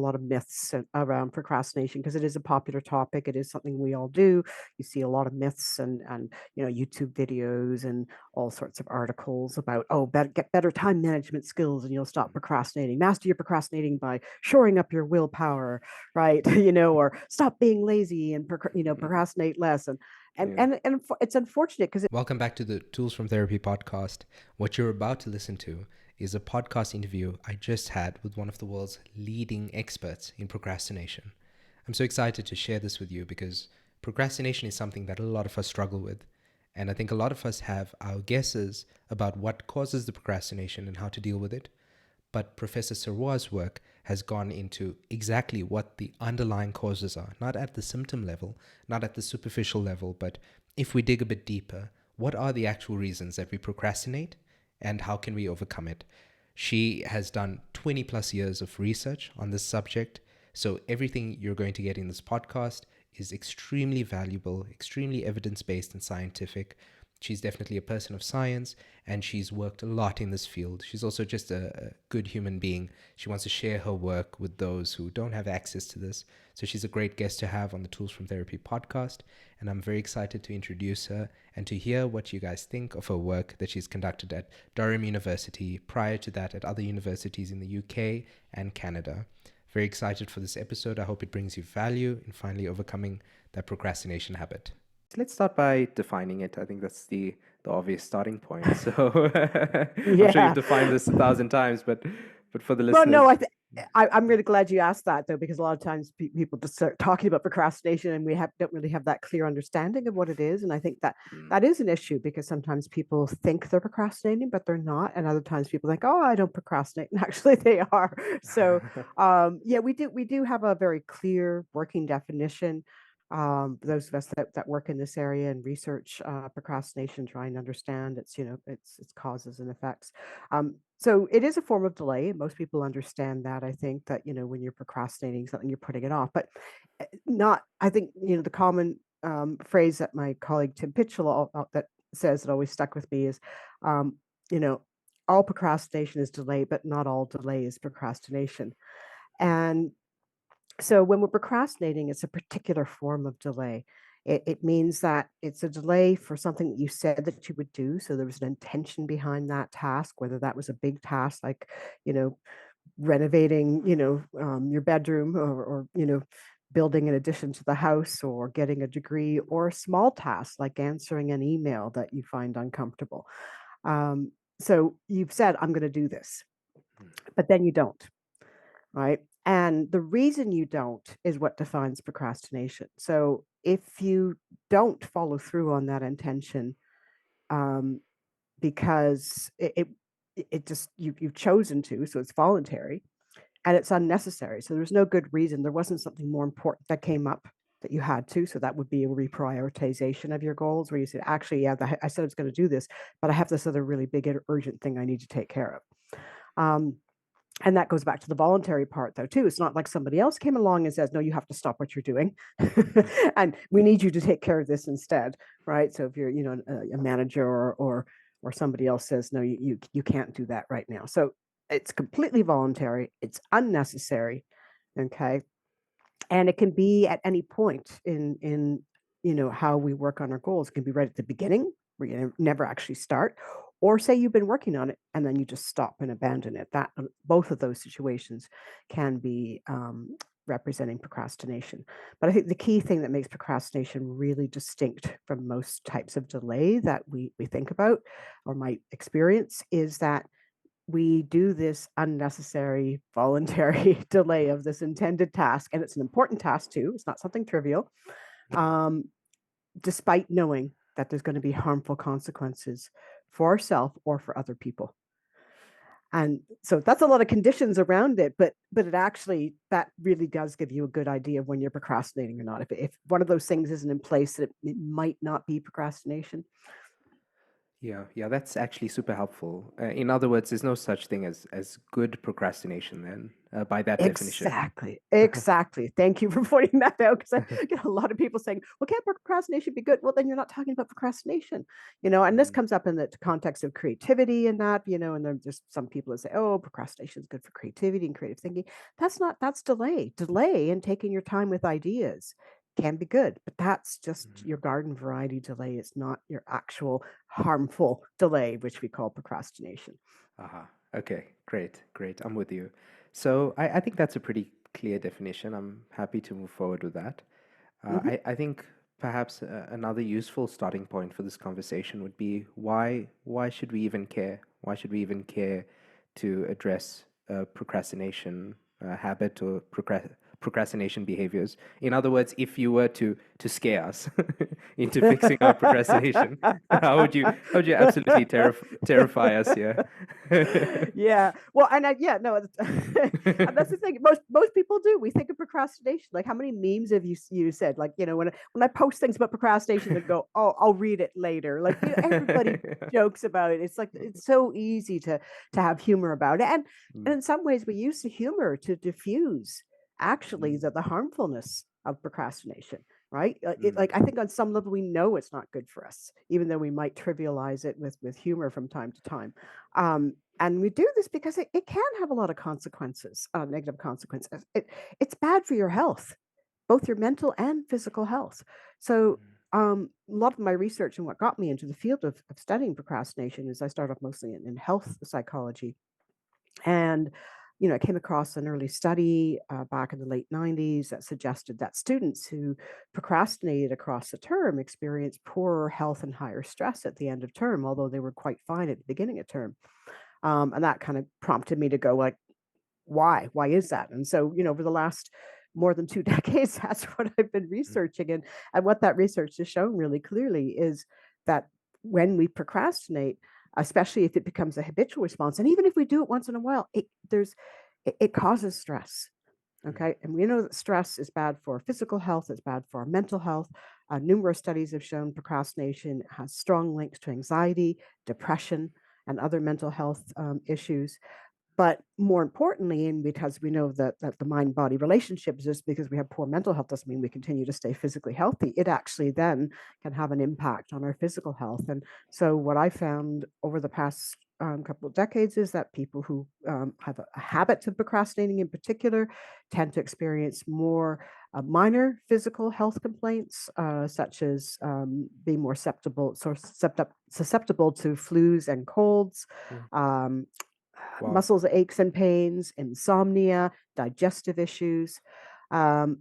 a lot of myths around procrastination because it is a popular topic. It is something we all do. You see a lot of myths and YouTube videos and all sorts of articles about get better time management skills and you'll stop procrastinating. Master your procrastinating by shoring up your willpower, right? Or stop being lazy and procrastinate less. And it's unfortunate because Welcome back to the Tools from Therapy podcast. What you're about to listen to is a podcast interview I just had with one of the world's leading experts in procrastination. I'm so excited to share this with you because procrastination is something that a lot of us struggle with. And I think a lot of us have our guesses about what causes the procrastination and how to deal with it. But Professor Sarwar's work has gone into exactly what the underlying causes are, not at the symptom level, not at the superficial level, but if we dig a bit deeper, what are the actual reasons that we procrastinate and how can we overcome it? She has done 20 plus years of research on this subject, so everything you're going to get in this podcast is extremely valuable, extremely evidence-based and scientific. She's definitely a person of science and she's worked a lot in this field. She's also just a good human being. She wants to share her work with those who don't have access to this. So she's a great guest to have on the Tools from Therapy podcast. And I'm very excited to introduce her and to hear what you guys think of her work that she's conducted at Durham University, prior to that at other universities in the UK and Canada. Very excited for this episode. I hope it brings you value in finally overcoming that procrastination habit. Let's start by defining it. I think that's the obvious starting point. So I'm sure you've defined this 1,000 times, but for the listeners. Well, no, I'm really glad you asked that though, because a lot of times people just start talking about procrastination and we don't really have that clear understanding of what it is. And I think that is an issue because sometimes people think they're procrastinating, but they're not. And other times people think, oh, I don't procrastinate. And actually they are. So we do have a very clear working definition. Those of us that work in this area and research procrastination, trying to understand its causes and effects. So it is a form of delay. Most people understand that. I think that when you're procrastinating something, you're putting it off, but not. I think the common phrase that my colleague Tim Pitchell that says that always stuck with me is, all procrastination is delay, but not all delay is procrastination. And so when we're procrastinating, it's a particular form of delay. It means that it's a delay for something that you said that you would do. So there was an intention behind that task, whether that was a big task like, renovating, your bedroom or building an addition to the house or getting a degree, or a small task like answering an email that you find uncomfortable. So you've said, I'm going to do this, but then you don't. Right. And the reason you don't is what defines procrastination. So if you don't follow through on that intention, because it just you've chosen to, so it's voluntary and it's unnecessary. So there's no good reason. There wasn't something more important that came up that you had to. So that would be a reprioritization of your goals, where you said, actually, yeah, I said I was going to do this, but I have this other really big urgent thing I need to take care of. And that goes back to the voluntary part, though, too. It's not like somebody else came along and says, no, you have to stop what you're doing. And we need you to take care of this instead. Right. So if you're, a manager or somebody else says, no, you can't do that right now. So it's completely voluntary. It's unnecessary. Okay. And it can be at any point in how we work on our goals. It can be right at the beginning where you never actually start, or say you've been working on it and then you just stop and abandon it. That both of those situations can be representing procrastination. But I think the key thing that makes procrastination really distinct from most types of delay that we think about or might experience is that we do this unnecessary voluntary delay of this intended task, and it's an important task too. It's not something trivial, despite knowing that there's going to be harmful consequences for ourselves or for other people. And so that's a lot of conditions around it, but it actually, that really does give you a good idea of when you're procrastinating or not. If one of those things isn't in place, that it might not be procrastination. Yeah, that's actually super helpful. In other words, there's no such thing as good procrastination then, by that definition. Exactly. Exactly. Thank you for pointing that out because I get a lot of people saying, well, can't procrastination be good? Well, then you're not talking about procrastination, and this Mm, comes up in the context of creativity and that, and then there's some people that say, oh, procrastination is good for creativity and creative thinking. That's delay. Delay in taking your time with ideas can be good, but that's just mm. your garden variety delay. It's not your actual harmful delay, which we call procrastination. Aha. Okay, great. I'm with you. So I think that's a pretty clear definition. I'm happy to move forward with that. Mhm. I think perhaps another useful starting point for this conversation would be why should we even care? Why should we even care to address procrastination habit or procrastination behaviors? In other words, if you were to scare us into fixing our procrastination, how would you absolutely terrify us here? Yeah. Well, and yeah, no, and that's the thing. Most people do. We think of procrastination. Like, how many memes have you said? Like, when I post things about procrastination, they go, "Oh, I'll read it later." Like, everybody jokes about it. It's like it's so easy to have humor about it, and Mm, in some ways, we use the humor to diffuse actually mm, the harmfulness of procrastination. Right? mm, Like, I think on some level we know it's not good for us, even though we might trivialize it with humor from time to time. And we do this because it can have a lot of consequences, negative consequences. It's bad for your health, both your mental and physical health. So, a lot of my research and what got me into the field of studying procrastination is I started off mostly in health psychology. And, I came across an early study back in the late 90s that suggested that students who procrastinated across the term experienced poorer health and higher stress at the end of term, although they were quite fine at the beginning of term. And that kind of prompted me to go like, why? Why is that? And so, over the last more than 2 decades, that's what I've been mm, researching. And what that research has shown really clearly is that when we procrastinate, especially if it becomes a habitual response, and even if we do it once in a while, it causes stress. mm, Okay. And we know that stress is bad for physical health, it's bad for our mental health. Numerous studies have shown procrastination has strong links to anxiety, depression, and other mental health issues. But more importantly, and because we know that the mind body relationship, just because we have poor mental health doesn't mean we continue to stay physically healthy. It actually then can have an impact on our physical health. And so, what I found over the past couple of decades is that people who have a habit of procrastinating in particular tend to experience more minor physical health complaints, such as being more susceptible to flus and colds, mm. um, Wow. muscles aches and pains, insomnia, digestive issues. And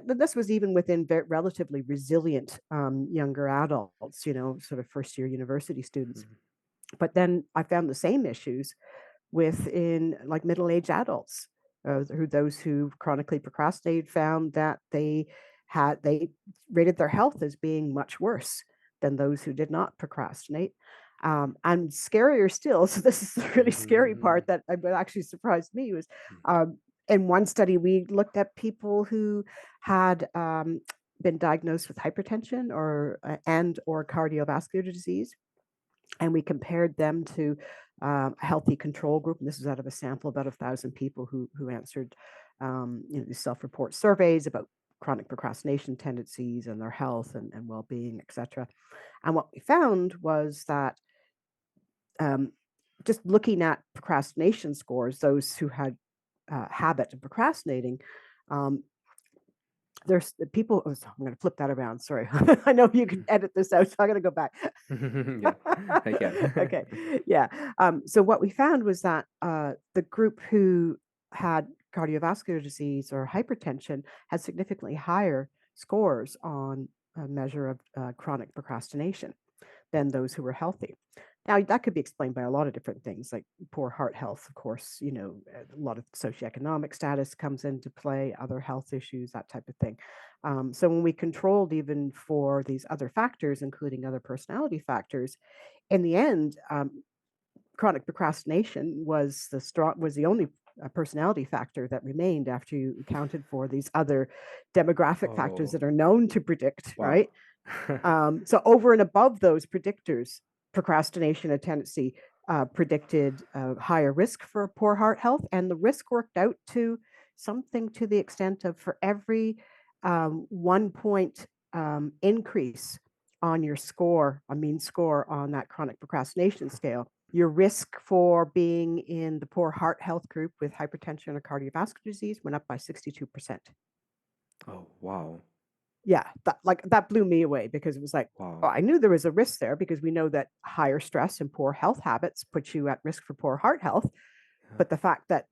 this was even within relatively resilient younger adults, sort of first year university students. Mm, But then I found the same issues within like middle-aged adults, those who chronically procrastinated found that they rated their health as being much worse than those who did not procrastinate. And scarier still, so this is the really scary mhm, part that actually surprised me was mm, in one study we looked at people who had been diagnosed with hypertension or cardiovascular disease, and we compared them to a healthy control group. And this is out of a sample of about 1,000 people who answered these self-report surveys about chronic procrastination tendencies and their health and well-being, etc. And what we found was that um, just looking at procrastination scores, those who had habit of procrastinating, um, there's the people. Oh, so I'm going to flip that around. Sorry, I know you can mm. edit this out, so I'm going to go back. Yeah, I can. Okay, yeah. So what we found was that the group who had cardiovascular disease or hypertension had significantly higher scores on a measure of chronic procrastination than those who were healthy. Now, that could be explained by a lot of different things, like poor heart health, of course, a lot of socioeconomic status comes into play, other health issues, that type of thing. So when we controlled even for these other factors, including other personality factors, in the end, chronic procrastination was the only personality factor that remained after you accounted for these other demographic factors Oh, that are known to predict, wow. right? So over and above those predictors, procrastination, a tendency, predicted higher risk for poor heart health, and the risk worked out to something to the extent of for every 1 point increase on your score, a mean score on that chronic procrastination scale, your risk for being in the poor heart health group with hypertension or cardiovascular disease went up by 62%. Oh, wow. Yeah, that blew me away because it was like, oh, Wow. I knew there was a risk there because we know that higher stress and poor health habits put you at risk for poor heart health. Yeah. But the fact that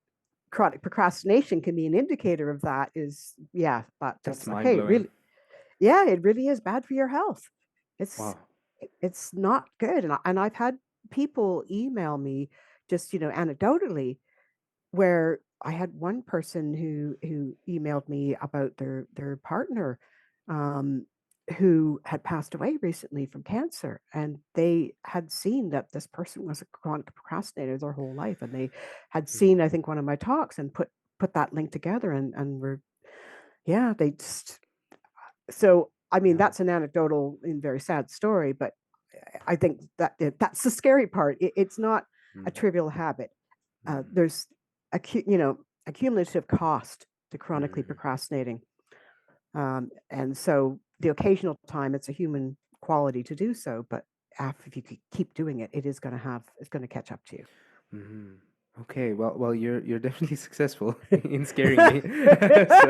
chronic procrastination can be an indicator of that is, yeah, That's that's like, hey, mind-blowing. it really is bad for your health. It's Wow. it's not good. And I've had people email me just, anecdotally, where I had one person who emailed me about their partner, um, who had passed away recently from cancer, and they had seen that this person was a chronic procrastinator their whole life, and they had Mhm. seen, I think, one of my talks and put that link together, and were, yeah, they just, so I mean Yeah. that's an anecdotal and very sad story, but I think that that's the scary part. It's not a Mm. trivial habit. Mm. There's a cumulative cost to chronically Mm. procrastinating, and so the occasional time it's a human quality to do so, but if you keep doing it, it's going to catch up to you. Mhm. Okay, well, you're definitely successful in scaring me, so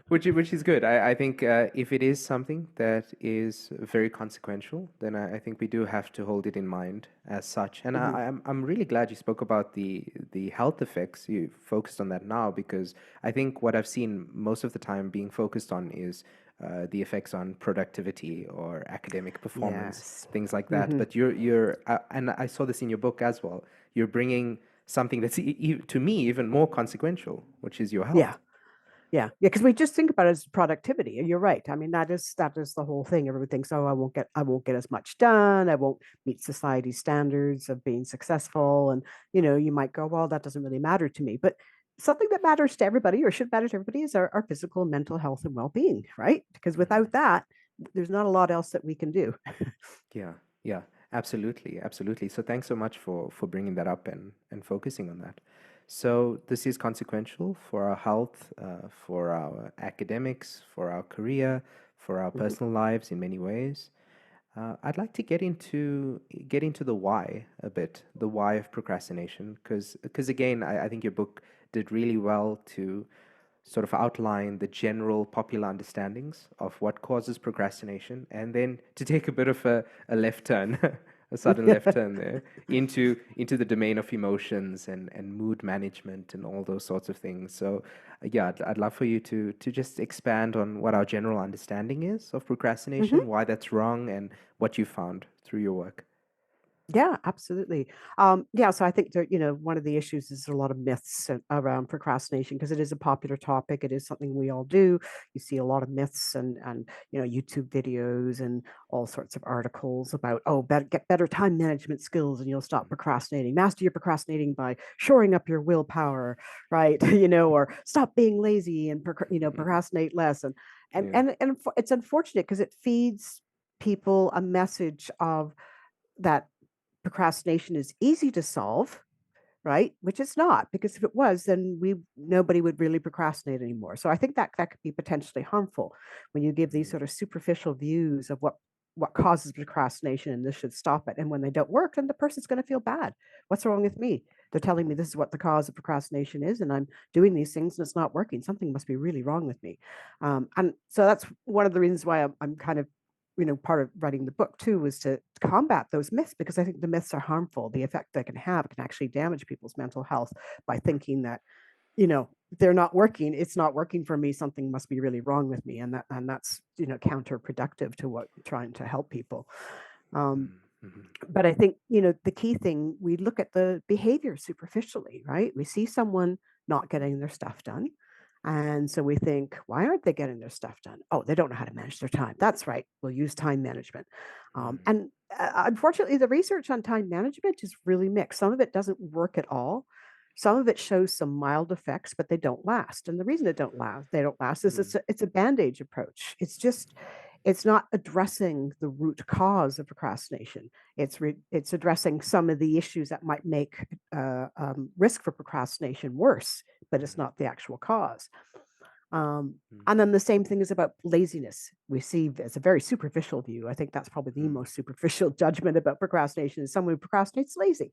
which is good. I think if it is something that is very consequential, then I think we do have to hold it in mind as such. And Hmm. I'm really glad you spoke about the health effects. You focused on that now because I think what I've seen most of the time being focused on is the effects on productivity or academic performance, Yes. things like that. Hmm. But and I saw this in your book as well. You're bringing something that's to me even more consequential, which is your Yeah. health. Yeah, because we just think about it as productivity. And you're right. I mean, that is the whole thing. Everyone thinks, oh, I won't get as much done. I won't meet society's standards of being successful. And you might go, well, that doesn't really matter to me. But something that matters to everybody, or should matter to everybody, is our physical and mental health and well-being, right? Because Mhm. without that, there's not a lot else that we can do. Yeah, yeah, absolutely, absolutely. So thanks so much for bringing that up and focusing on that. So this is consequential for our health, for our academics, for our career, for our Mhm. personal lives in many ways. I'd like to get into the why a bit, the why of procrastination, because again, I think your book did really well to sort of outline the general popular understandings of what causes procrastination, and then to take a bit of a left turn, a sudden left turn there into the domain of emotions and mood management and all those sorts of things. So, yeah, I'd love for you to just expand on what our general understanding is of Mhm. procrastination, why that's wrong, and what you found through your work. Yeah, absolutely. Yeah, so I think that, one of the issues is a lot of myths around procrastination because it is a popular topic. It is something we all do. You see a lot of myths and YouTube videos and all sorts of articles about, oh, get better time management skills and you'll stop procrastinating. Master your procrastinating by shoring up your willpower, right? Or stop being lazy and procrastinate less. And Yeah. and and it's unfortunate because it feeds people a message of that procrastination is easy to solve, right? Which it's not, because if it was, then nobody would really procrastinate anymore. So I think that could be potentially harmful when you give these Mm. sort of superficial views of what causes procrastination and this should stop it. And when they don't work, then the person's going to feel bad. What's wrong with me? They're telling me this is what the cause of procrastination is, and I'm doing these things and it's not working. Something must be really wrong with me. And so that's one of the reasons why I'm kind of, part of writing the book too was to combat those myths, because I think the myths are harmful. The effect they can have can actually damage people's mental health by thinking that, they're not working. It's not working for me. Something must be really wrong with me. And that's, counterproductive to what trying to help people. Um, Mm. Mhm. but I think, the key thing, we look at the behavior superficially, right? We see someone not getting their stuff done. And so we think, why aren't they getting their stuff done? Oh, they don't know how to manage their time. That's right. We'll use time management. Mm. And unfortunately, the research on time management is really mixed. Some of it doesn't work at all. Some of it shows some mild effects, but they don't last. And the reason they don't last is Mm. it's a band-aid approach. It's just it's not addressing the root cause of procrastination. It's addressing some of the issues that might make risk for procrastination worse, but it's not the actual cause. And then the same thing is about laziness. We see as a very superficial view. I think that's probably the most superficial judgment about procrastination is someone who procrastinates lazy,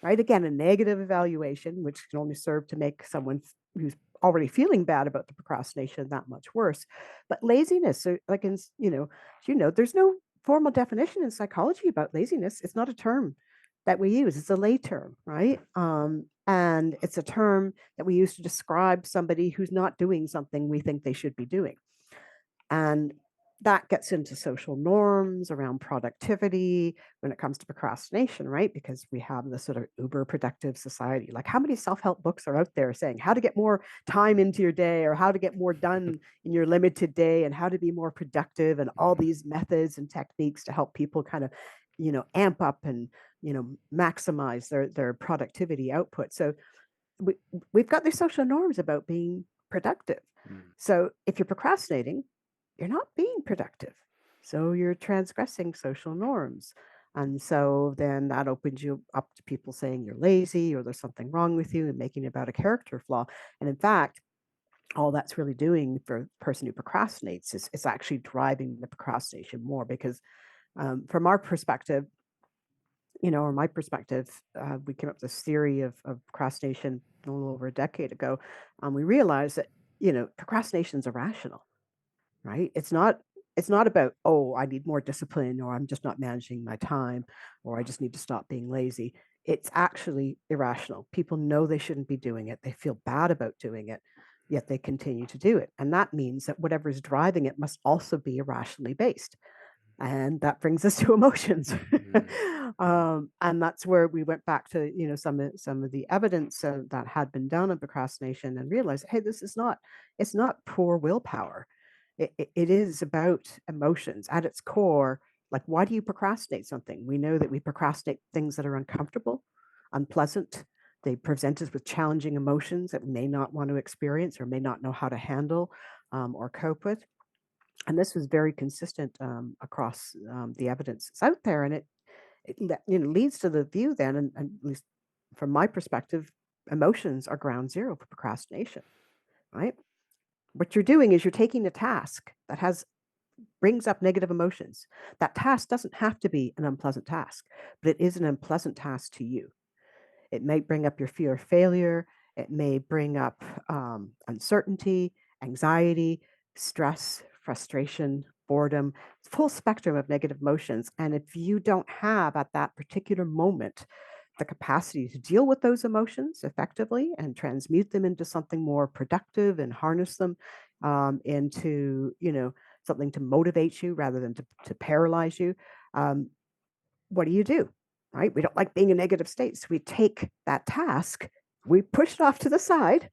right? Again, a negative evaluation, which can only serve to make someone who's already feeling bad about the procrastination that much worse. But laziness, so like in, there's no formal definition in psychology about laziness. It's not a term that we use. It's a lay term, right? And it's a term that we use to describe somebody who's not doing something we think they should be doing. And that gets into social norms around productivity when it comes to procrastination, right? Because we have this sort of uber productive society. Like, how many self help books are out there saying how to get more time into your day or how to get more done in your limited day and how to be more productive and all these methods and techniques to help people kind of, amp up and, maximize their productivity output. So we've got these social norms about being productive. So if you're procrastinating, you're not being productive. So you're transgressing social norms. And so then that opens you up to people saying you're lazy or there's something wrong with you and making it about a character flaw. And in fact, all that's really doing for a person who procrastinates is actually driving the procrastination more because from our perspective, or my perspective, we came up with this theory of procrastination a little over a decade ago. We realized that, procrastination is irrational, right? It's not about, oh, I need more discipline or I'm just not managing my time or I just need to stop being lazy. It's actually irrational. People know they shouldn't be doing it. They feel bad about doing it, yet they continue to do it. And that means that whatever is driving it must also be irrationally based. And that brings us to emotions. And that's where we went back to, some of the evidence that had been done on procrastination and realized, hey, it's not poor willpower. It is about emotions at its core. Like, why do you procrastinate something? We know that we procrastinate things that are uncomfortable, unpleasant. They present us with challenging emotions that we may not want to experience or may not know how to handle or cope with. And this was very consistent across the evidence that's out there, and it leads to the view then, and at least from my perspective, emotions are ground zero for procrastination. Right? What you're doing is you're taking a task that brings up negative emotions. That task doesn't have to be an unpleasant task, but it is an unpleasant task to you. It may bring up your fear of failure. It may bring up uncertainty, anxiety, stress, frustration, boredom, full spectrum of negative emotions. And if you don't have at that particular moment the capacity to deal with those emotions effectively and transmute them into something more productive and harness them into, something to motivate you rather than to paralyze you, um, what do? Right? We don't like being in negative states. We take that task, we push it off to the side,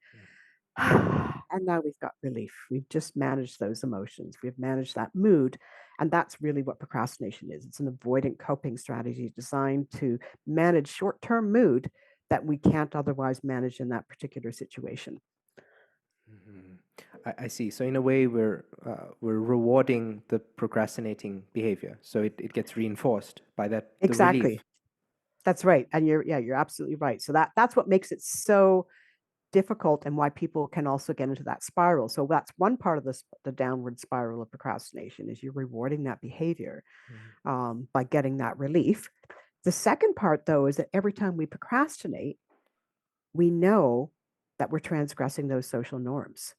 and now we've got relief. We've just managed those emotions. We've managed that mood. And that's really what procrastination is. It's an avoidant coping strategy designed to manage short term mood that we can't otherwise manage in that particular situation. I see. So in a way, we're rewarding the procrastinating behavior, so it gets reinforced by the Exactly. relief. That's right. And you're absolutely right. So that's what makes it so difficult and why people can also get into that spiral. So that's one part of the downward spiral of procrastination is you're rewarding that behavior by getting that relief. The second part, though, is that every time we procrastinate, we know that we're transgressing those social norms,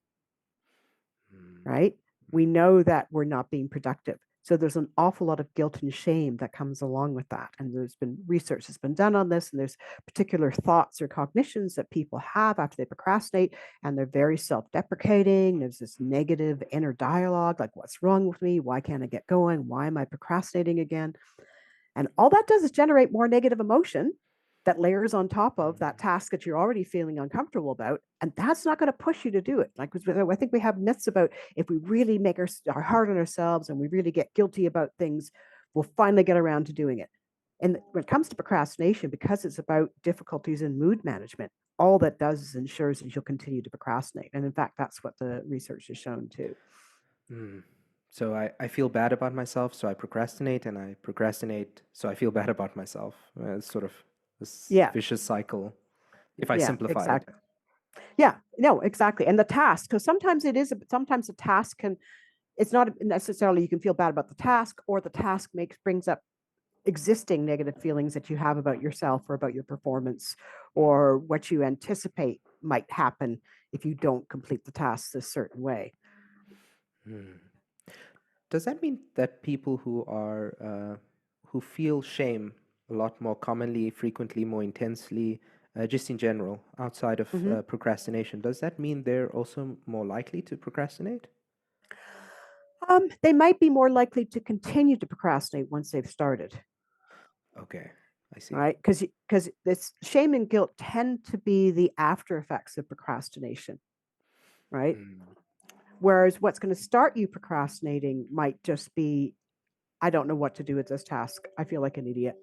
right? We know that we're not being productive. So there's an awful lot of guilt and shame that comes along with that. And there's been research that's been done on this, and there's particular thoughts or cognitions that people have after they procrastinate, and they're very self-deprecating. There's this negative inner dialogue, like, what's wrong with me? Why can't I get going? Why am I procrastinating again? And all that does is generate more negative emotion that layers on top of that task that you're already feeling uncomfortable about. And that's not going to push you to do it. Like, I think we have myths about if we really make our hard on ourselves and we really get guilty about things, we'll finally get around to doing it. And when it comes to procrastination, because it's about difficulties in mood management, all that does is ensures that you'll continue to procrastinate. And in fact, that's what the research has shown too. So I feel bad about myself, so I procrastinate, and I procrastinate, so I feel bad about myself. It's sort of this Yeah, vicious cycle, if I yeah, simplify it. exactly. Yeah, no, exactly. And the task, because sometimes sometimes the task can, it's not necessarily you can feel bad about the task, or the task brings up existing negative feelings that you have about yourself or about your performance or what you anticipate might happen if you don't complete the tasks a certain way. Hmm. Does that mean that people who feel shame a lot more commonly, frequently, more intensely, just in general, outside of Mhm. procrastination, does that mean they're also more likely to procrastinate? They might be more likely to continue to procrastinate once they've started, Okay, I see. right? Because this shame and guilt tend to be the after effects of procrastination, right? Mm, Whereas what's going to start you procrastinating might just be, I don't know what to do with this task. I feel like an idiot.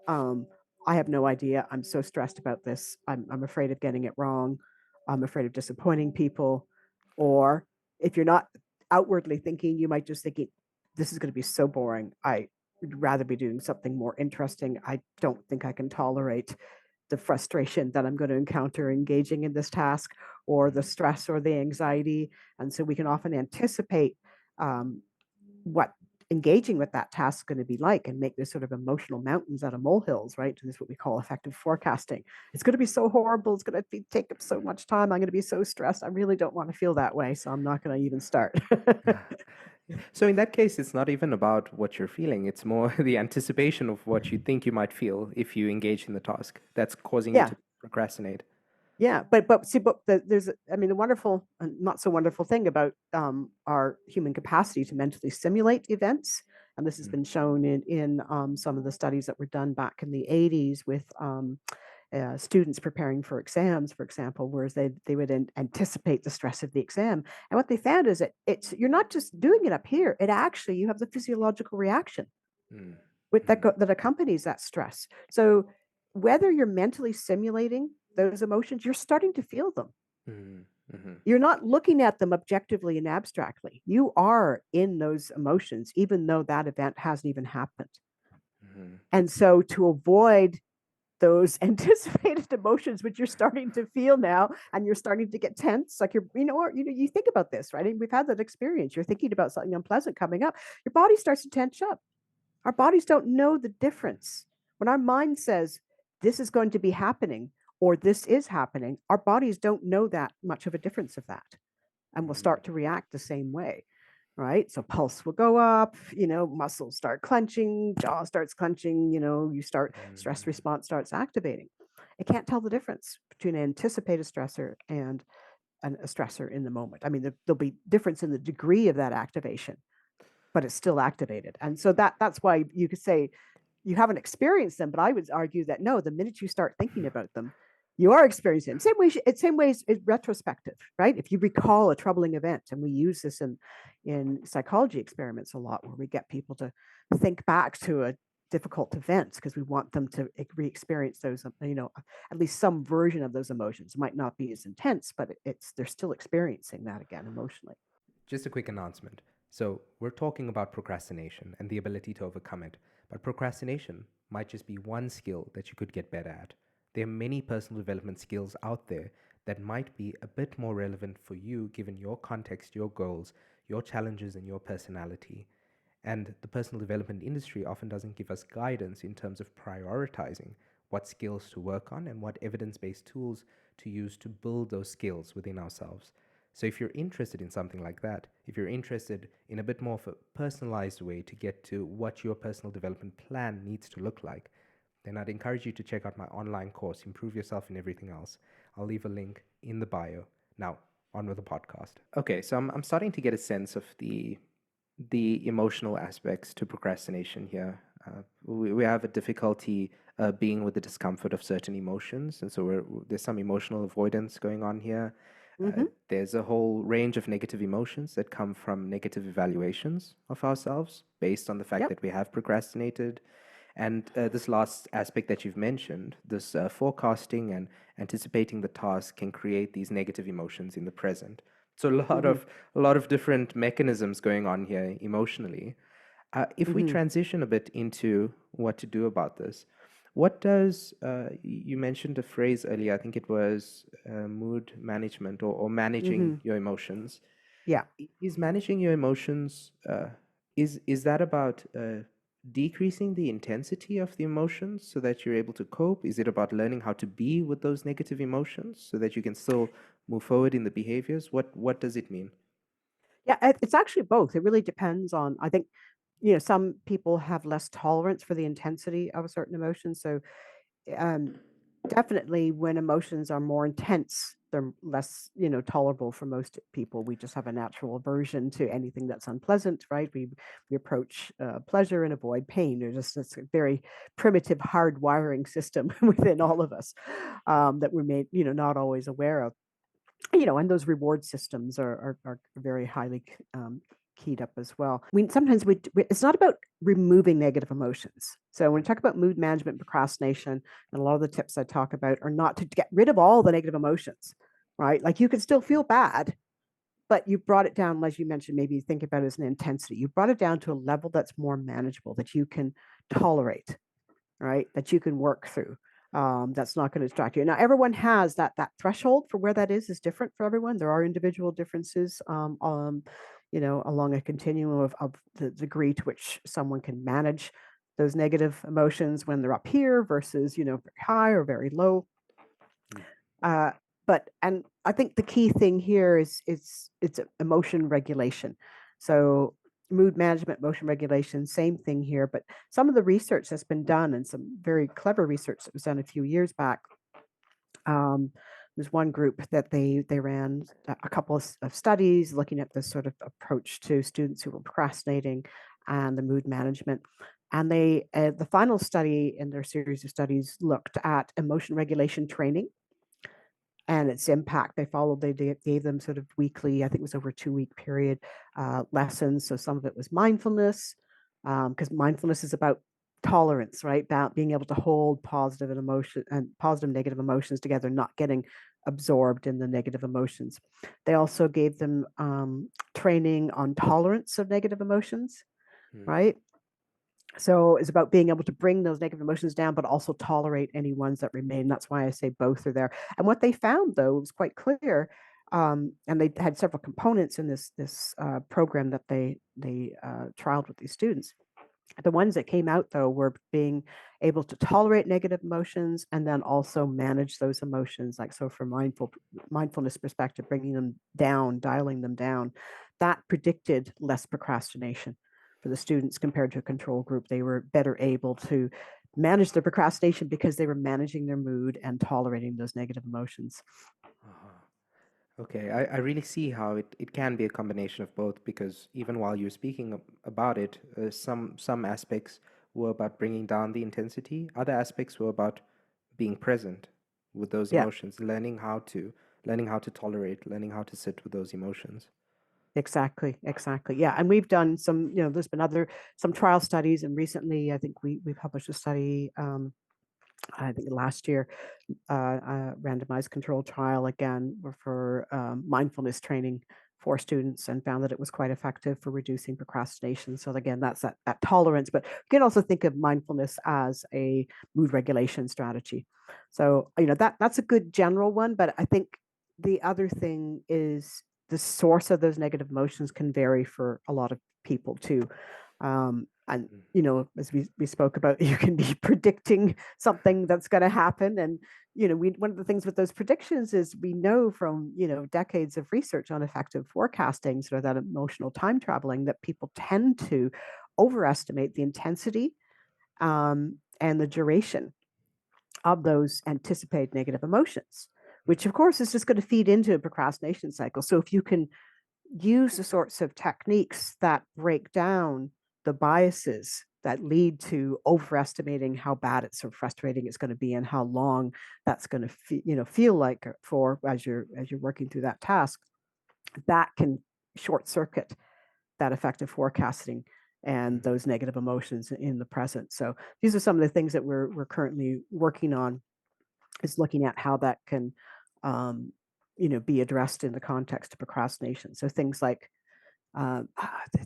Um, I have no idea. I'm so stressed about this. I'm afraid of getting it wrong. I'm afraid of disappointing people. Or if you're not outwardly thinking, you might just thinking, this is going to be so boring. I would rather be doing something more interesting. I don't think I can tolerate the frustration that I'm going to encounter engaging in this task, or the mm, stress or the anxiety. And so we can often anticipate um, what engaging with that task is going to be like, and make this sort of emotional mountains out of molehills, right? And this is what we call effective forecasting. It's going to be so horrible. It's going to take up so much time. I'm going to be so stressed. I really don't want to feel that way. So I'm not going to even start. mm. So in that case, it's not even about what you're feeling. It's more the anticipation of what you think you might feel if you engage in the task that's causing you Yeah. to procrastinate. Yeah, but there's, I mean, the wonderful and not so wonderful thing about our human capacity to mentally simulate events, and this has Mm, been shown in some of the studies that were done back in the 80s with students preparing for exams, for example, whereas they would anticipate the stress of the exam, and what they found is that it's you're not just doing it up here; it actually you have the physiological reaction mm, with mm, that accompanies that stress. So whether you're mentally simulating those emotions, you're starting to feel them. mm, mm, You're not looking at them objectively and abstractly. You are in those emotions, even though that event hasn't even happened. mm, And so to avoid those anticipated emotions, which you're starting to feel now, and you're starting to get tense, like you think about this, right? And we've had that experience. You're thinking about something unpleasant coming up. Your body starts to tense up. Our bodies don't know the difference. When our mind says this is going to be happening or this is happening, our bodies don't know that much of a difference of that, and will mm, start to react the same way, right? So pulse will go up, muscles start clenching, jaw starts clenching, you start stress mm. response starts activating. It can't tell the difference between an anticipated stressor and a stressor in the moment. I mean, there'll be difference in the degree of that activation, but it's still activated. And so that's why you could say you haven't experienced them, but I would argue that no, the minute you start thinking about them, you are experiencing them. Same ways it's retrospective, right? If you recall a troubling event, and we use this in psychology experiments a lot, where we get people to think back to a difficult event because we want them to re-experience those, at least some version of those emotions. It might not be as intense, but it's they're still experiencing that again emotionally. Just a quick announcement. So, we're talking about procrastination and the ability to overcome it, but procrastination might just be one skill that you could get better at. There are many personal development skills out there that might be a bit more relevant for you given your context, your goals, your challenges, and your personality. And the personal development industry often doesn't give us guidance in terms of prioritizing what skills to work on and what evidence based tools to use to build those skills within ourselves. So, if you're interested in something like that, if you're interested in a bit more of a personalized way to get to what your personal development plan needs to look like, then I'd encourage you to check out my online course, Improve Yourself in Everything Else. I'll leave a link in the bio. Now, on with the podcast. Okay, so I'm starting to get a sense of the emotional aspects to procrastination here. We have a difficulty being with the discomfort of certain emotions, and so there's some emotional avoidance going on here. Mm-hmm. There's a whole range of negative emotions that come from negative evaluations of ourselves based on the fact Yep. that we have procrastinated. And this last aspect that you've mentioned, this forecasting and anticipating the task, can create these negative emotions in the present. So Mhm, a lot of different mechanisms going on here emotionally. If we mhm, transition a bit into what to do about this, what does you mentioned a phrase earlier? I think it was mood management or managing mhm. your emotions. Yeah. Is managing your emotions is that about decreasing the intensity of the emotions so that you're able to cope? Is it about learning how to be with those negative emotions so that you can still move forward in the behaviors? What does it mean? Yeah, it's actually both. It really depends on I think, some people have less tolerance for the intensity of a certain emotion, so, um, definitely when emotions are more intense, they're less, tolerable for most people. We just have a natural aversion to anything that's unpleasant, right? We approach, pleasure and avoid pain. There's just this very primitive hardwiring system within all of us, that we're made, not always aware of. And those reward systems are very highly keyed up as well. I mean, sometimes it's not about removing negative emotions. So when we talk about mood management, procrastination, and a lot of the tips I talk about are not to get rid of all the negative emotions, right? Like you can still feel bad, but you brought it down, as you mentioned, maybe think about it as an intensity. You brought it down to a level that's more manageable, that you can tolerate, right? That you can work through. That's not going to distract you. Now, everyone has that threshold for where that is different for everyone. There are individual differences, along a continuum of the degree to which someone can manage those negative emotions when they're up here versus very high or very low. Mm. Uh, and I think the key thing here is it's emotion regulation. So mood management, emotion regulation, same thing here. But some of the research that's been done and some very clever research that was done a few years back. Um, there's one group that they ran a couple of studies looking at this sort of approach to students who were procrastinating and the mood management. And the final study in their series of studies looked at emotion regulation training and its impact. They gave them sort of weekly, I think it was over a 2 week period, lessons. So some of it was mindfulness, because mindfulness is about tolerance, right? About being able to hold positive and emotion and positive, negative emotions together, not getting absorbed in the negative emotions. They also gave them training on tolerance of negative emotions, Mm. right? So it's about being able to bring those negative emotions down, but also tolerate any ones that remain. That's why I say both are there. And what they found, though, was quite clear. And they had several components in this program that they trialed with these students. The ones that came out, though, were being able to tolerate negative emotions and then also manage those emotions. Like so, from mindfulness perspective, bringing them down, dialing them down, that predicted less procrastination for the students compared to a control group. They were better able to manage their procrastination because they were managing their mood and tolerating those negative emotions. Uh-huh. Okay, I really see how it can be a combination of both because even while you're speaking about it, some aspects were about bringing down the intensity, other aspects were about being present with those Yeah. emotions, learning how to tolerate, learning how to sit with those emotions. Exactly, exactly. Yeah, and we've done some, there's been some trial studies, and recently, I think we published a study. I think last year, a randomized controlled trial again for mindfulness training for students, and found that it was quite effective for reducing procrastination. So again, that's that tolerance, but you can also think of mindfulness as a mood regulation strategy. So that's a good general one, but I think the other thing is the source of those negative emotions can vary for a lot of people too. And Mm. as we spoke about, you can be predicting something that's going to happen. And, one of the things with those predictions is we know from, decades of research on effective forecasting, sort of that emotional time traveling, that people tend to overestimate the intensity and the duration of those anticipated negative emotions, which of course is just going to feed into a procrastination cycle. So if you can use the sorts of techniques that break down the biases that lead to overestimating how bad it's or frustrating it's going to be and how long that's going to feel like for as you're working through that task, that can short circuit that effective forecasting and Mhm. those negative emotions in the present. So these are some of the things that we're currently working on, is looking at how that can um, be addressed in the context of procrastination. So things like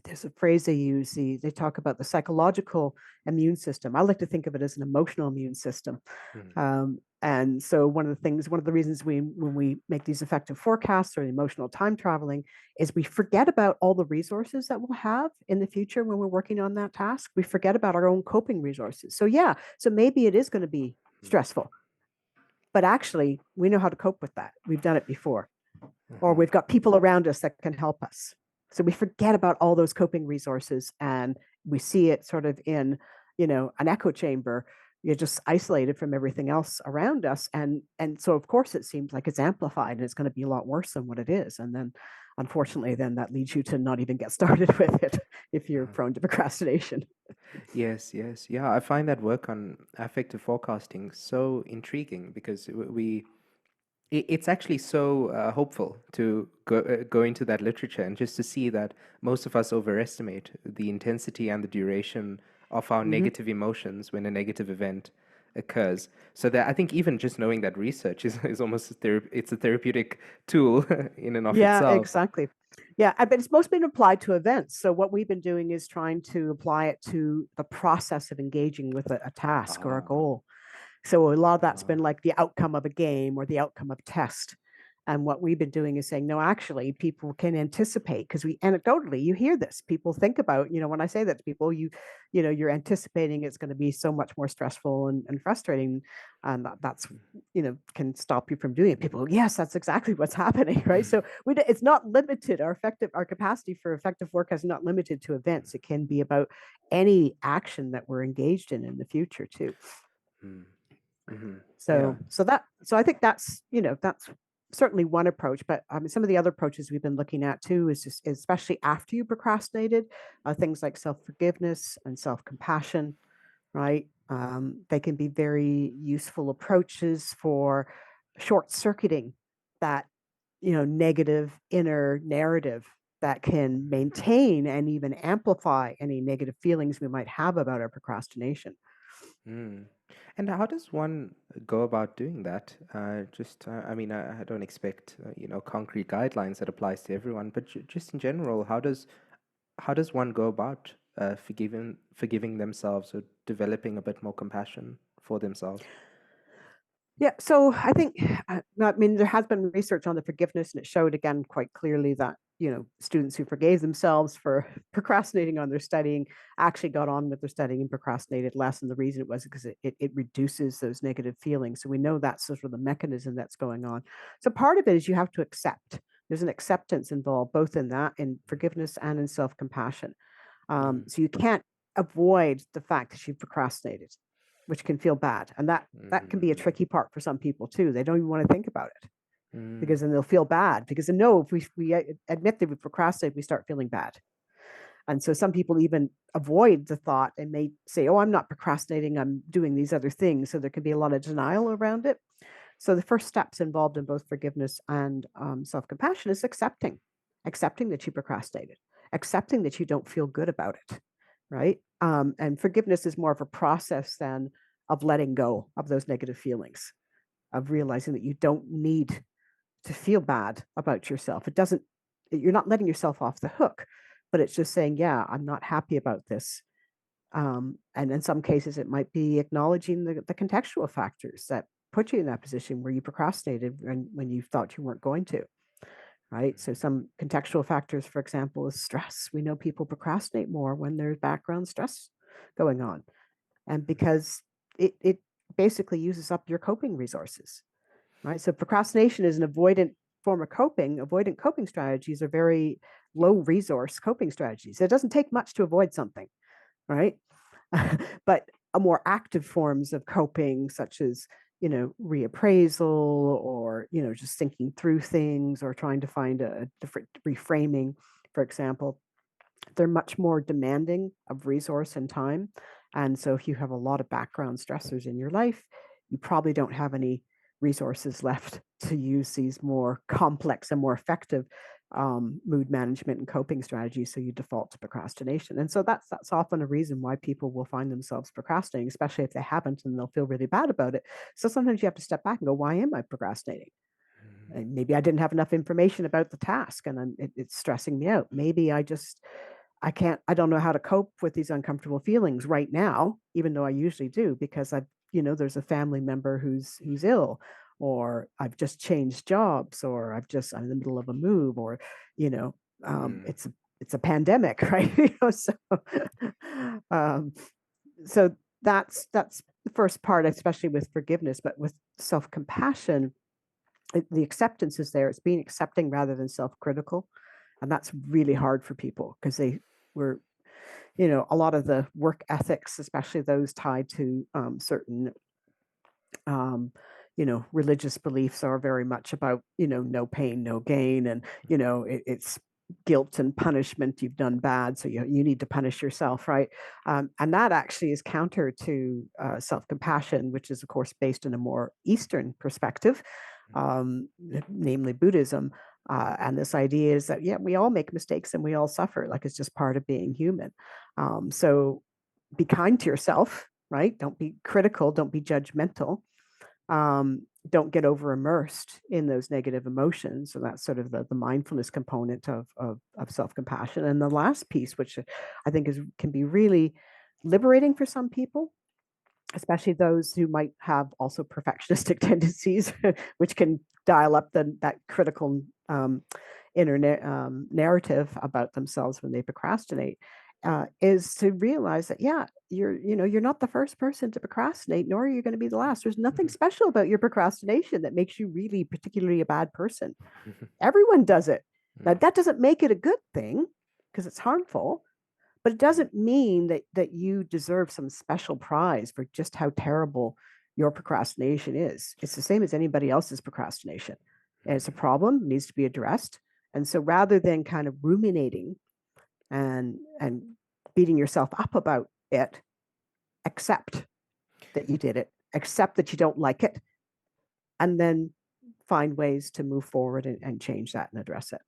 there's a phrase they use. They talk about the psychological immune system. I like to think of it as an emotional immune system. Mm. And so one of the reasons when we make these effective forecasts or emotional time traveling is we forget about all the resources that we'll have in the future when we're working on that task. We forget about our own coping resources. So yeah, so maybe it is going to be stressful, but actually we know how to cope with that. We've done it before, or Mm-hmm. we've got people around us that can help us. So we forget about all those coping resources and we see it sort of in, an echo chamber. You're just isolated from everything else around us. And so of course it seems like it's amplified and it's going to be a lot worse than what it is. And then unfortunately, then that leads you to not even get started with it if you're prone to procrastination. Yes, yes. Yeah, I find that work on affective forecasting so intriguing because it's actually so hopeful to go into that literature and just to see that most of us overestimate the intensity and the duration of our Mhm. negative emotions when a negative event occurs. So that I think even just knowing that research is almost it's a therapeutic tool in and of Yeah, itself. exactly. Yeah, but it's most been applied to events. So what we've been doing is trying to apply it to the process of engaging with a task or a Ah, goal. So a lot of that's been ah. like the outcome of a game or the outcome of a test. And what we've been doing is saying, no, actually, people can anticipate because we anecdotally you hear this. People think about, when I say that to people, you're anticipating it's going to be so much more stressful and frustrating, and that's can stop you from doing it. People, yes, that's exactly what's happening, right? So it's not limited. Our capacity for effective work is not limited to events. It can be about any action that we're engaged in the future too. Mm, mhm. Yeah. So I think that's certainly one approach. But some of the other approaches we've been looking at too is just especially after you procrastinated, things like self forgiveness and self compassion, right? They can be very useful approaches for short circuiting that negative inner narrative that can maintain and even amplify any negative feelings we might have about our procrastination. Mm. And how does one go about doing that? I mean, I don't expect concrete guidelines that applies to everyone, but just in general, how does one go about forgiving themselves or developing a bit more compassion for themselves? Yeah, so I think, I mean, there has been research on the forgiveness, and it showed again quite clearly that students who forgave themselves for procrastinating on their studying actually got on with their studying and procrastinated less. And the reason it was because it reduces those negative feelings. So we know that's sort of the mechanism that's going on. So part of it is you have to accept. There's an acceptance involved both in that, in forgiveness and in self compassion. Mm, So you can't avoid the fact that you procrastinated, which can feel bad, and that can be a mm, tricky part for some people too. They don't even want to think about it mm, because then they'll feel bad because they know if we admit that we procrastinate, we start feeling bad. And so some people even avoid the thought and may say, "Oh, I'm not procrastinating. I'm doing these other things." So there can be a lot of denial around it. So the first steps involved in both forgiveness and self compassion is accepting that you procrastinated, accepting that you don't feel good about it, right? And forgiveness is more of a process than of letting go of those negative feelings, of realizing that you don't need to feel bad about yourself. It doesn't, you're not letting yourself off the hook, but it's just saying, yeah, I'm not happy about this. And in some cases, it might be acknowledging the contextual factors that put you in that position where you procrastinated when you thought you weren't going to, right? So some contextual factors, for example, is stress. We know people procrastinate more when there's background stress going on. And because it basically uses up your coping resources, right? So procrastination is an avoidant form of coping. Avoidant coping strategies are very low resource coping strategies. It doesn't take much to avoid something, right? But a more active forms of coping, such as reappraisal or just thinking through things or trying to find a different reframing, for example, they're much more demanding of resource and time. And so if you have a lot of background stressors in your life, you probably don't have any resources left to use these more complex and more effective mood management and coping strategies. So you default to procrastination. And so that's often a reason why people will find themselves procrastinating, especially if they haven't and they'll feel really bad about it. So sometimes you have to step back and go, why am I procrastinating? Maybe I didn't have enough information about the task and it's stressing me out. Maybe I don't know how to cope with these uncomfortable feelings right now, even though I usually do, because there's a family member who's ill, or I've just changed jobs, or I'm in the middle of a move, or, you know, Mm. it's a pandemic, right? Um, so that's the first part, especially with forgiveness, but with self-compassion, the acceptance is there. It's being accepting rather than self-critical. And that's really hard for people because they were, a lot of the work ethics, especially those tied to certain, um, religious beliefs, are very much about, no pain, no gain. And, it's guilt and punishment. You've done bad, so you need to punish yourself, right? And that actually is counter to self-compassion, which is, of course, based in a more Eastern perspective, um, namely Buddhism. And this idea is that, yeah, we all make mistakes and we all suffer. Like, it's just part of being human. So be kind to yourself, right? Don't be critical. Don't be judgmental. Don't get over immersed in those negative emotions. So that's sort of the mindfulness component of self-compassion. And the last piece, which I think can be really liberating for some people, especially those who might have also perfectionistic tendencies, which can dial up that critical inner narrative about themselves when they procrastinate, is to realize that, yeah, you're not the first person to procrastinate, nor are you going to be the last. There's nothing special about your procrastination that makes you really particularly a bad person. Everyone does it. Now, that doesn't make it a good thing because it's harmful, but it doesn't mean that you deserve some special prize for just how terrible your procrastination is. It's the same as anybody else's procrastination. And it's a problem, needs to be addressed. And so rather than kind of ruminating and beating yourself up about it, accept that you did it, accept that you don't like it, and then find ways to move forward and change that and address it.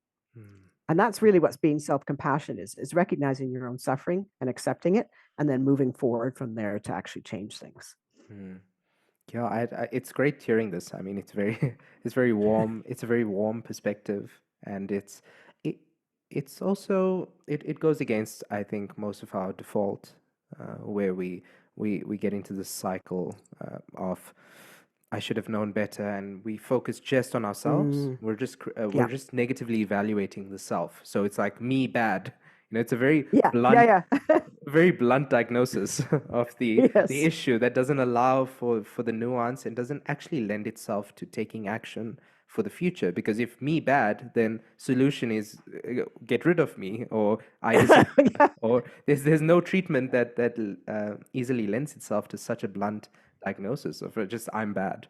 And that's really what's being self-compassion is recognizing your own suffering and accepting it, and then moving forward from there to actually change things. Yeah, it's great hearing this. I mean, it's very, it's very warm. It's a very warm perspective, and it, it's also it goes against, I think, most of our default, where we get into this cycle of I should have known better, and we focus just on ourselves. Mm, We're yeah. just negatively evaluating the self. So it's like me bad. It's a very Yeah. blunt Yeah. Yeah. very blunt diagnosis of the Yes. issue that doesn't allow for the nuance and doesn't actually lend itself to taking action for the future. Because if me bad, then solution is get rid of me, or I disappear, Yeah. or there's no treatment that easily lends itself to such a blunt diagnosis of just I'm bad.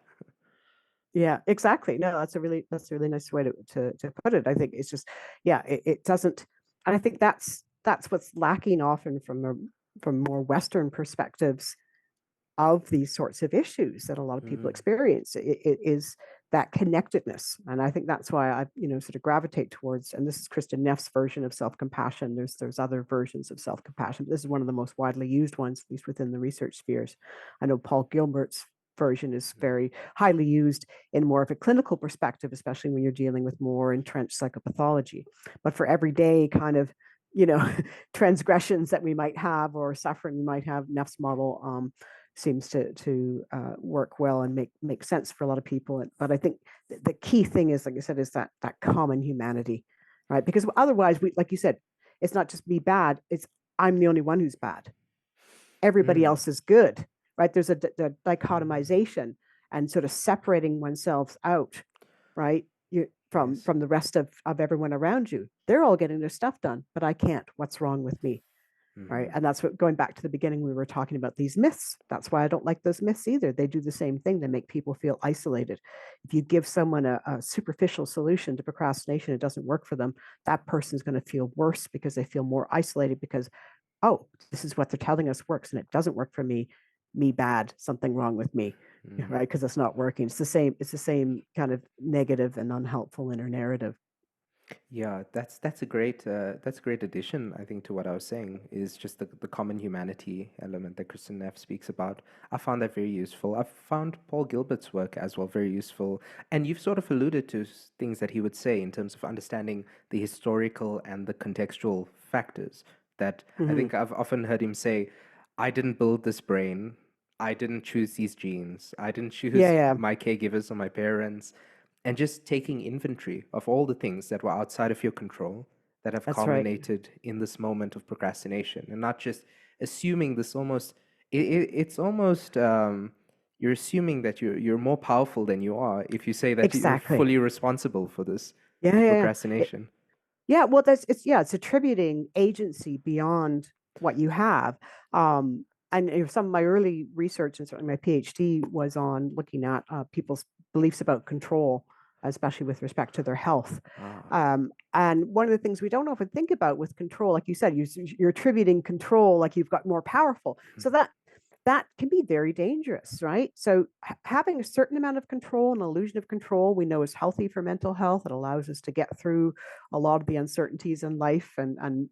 Yeah, exactly. No, that's a really nice way to put it. I think it's just, yeah, it doesn't, and I think that's what's lacking often from more Western perspectives of these sorts of issues that a lot of people Mm, experience. It is that connectedness, and I think that's why I sort of gravitate towards. And this is Kristen Neff's version of self-compassion. There's other versions of self-compassion. This is one of the most widely used ones, at least within the research spheres. I know Paul Gilbert's version is very highly used in more of a clinical perspective, especially when you're dealing with more entrenched psychopathology. But for everyday kind of, you know transgressions that we might have, or suffering we might have, Neff's model seems to work well and make sense for a lot of people. But I think the key thing is, like I said, is that common humanity, right? Because otherwise, we, like you said, it's not just me bad. It's I'm the only one who's bad. Everybody mm, else is good, right? There's a mm, dichotomization and sort of separating oneself out, right? yes. From the rest of everyone around you. They're all getting their stuff done, but I can't. What's wrong with me? Right. Mm, And that's what, going back to the beginning, we were talking about these myths. That's why I don't like those myths either. They do the same thing. They make people feel isolated. If you give someone a superficial solution to procrastination, it doesn't work for them. That person's going to feel worse because they feel more isolated because, oh, this is what they're telling us works and it doesn't work for me. Me bad, something wrong with me, mm. right? Because it's not working. It's the same kind of negative and unhelpful inner narrative. Yeah, that's a great addition, I think, to what I was saying is just the common humanity element that Kristen Neff speaks about. I found that very useful. I've found Paul Gilbert's work as well very useful, and you've sort of alluded to things that he would say in terms of understanding the historical and the contextual factors. That I Hmm. think I've often heard him say, "I didn't build this brain. I didn't choose these genes. I didn't Yeah, choose yeah, my caregivers or my parents." And just taking inventory of all the things that were outside of your control that have that's right. culminated in this moment of procrastination, and not just assuming this almost it's almost you're assuming that you're more powerful than you are if you say that you're Exactly. fully responsible for this Yeah, yeah, yeah. procrastination. Yeah, well, that's it's yeah, it's attributing agency beyond what you have. And some of my early research and certainly my PhD was on looking at people's beliefs about control, especially with respect to their health. Ah. And one of the things we don't often think about with control, like you said, you're attributing control like you've got more powerful. So that can be very dangerous, right? So having a certain amount of control, an illusion of control, we know is healthy for mental health. It allows us to get through a lot of the uncertainties in life and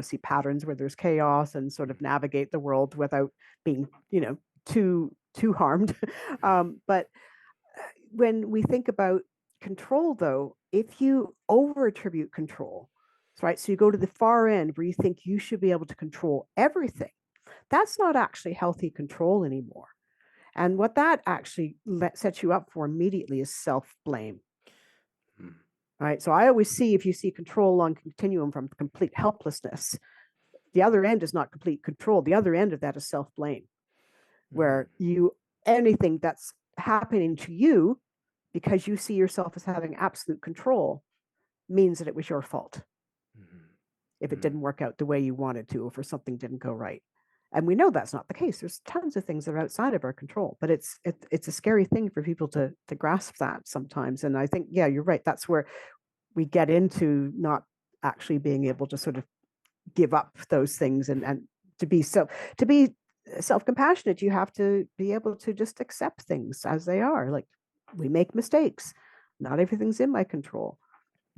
see patterns where there's chaos and sort of navigate the world without being too harmed. But when we think about control, though, if you over attribute control, right, so you go to the far end where you think you should be able to control everything, that's not actually healthy control anymore. And what that actually sets you up for immediately is self blame. Mm, Right. So I always see if you see control along continuum from complete helplessness, the other end is not complete control. The other end of that is self blame, mm, where anything that's happening to you because you see yourself as having absolute control means that it was your fault mm, if it mm. didn't work out the way you wanted to, or if something didn't go right. And we know that's not the case. There's tons of things that are outside of our control, but it's a scary thing for people to grasp that sometimes. And I think, yeah, you're right. That's where we get into not actually being able to sort of give up those things and to be self-compassionate, you have to be able to just accept things as they are. Like, we make mistakes. Not everything's in my control.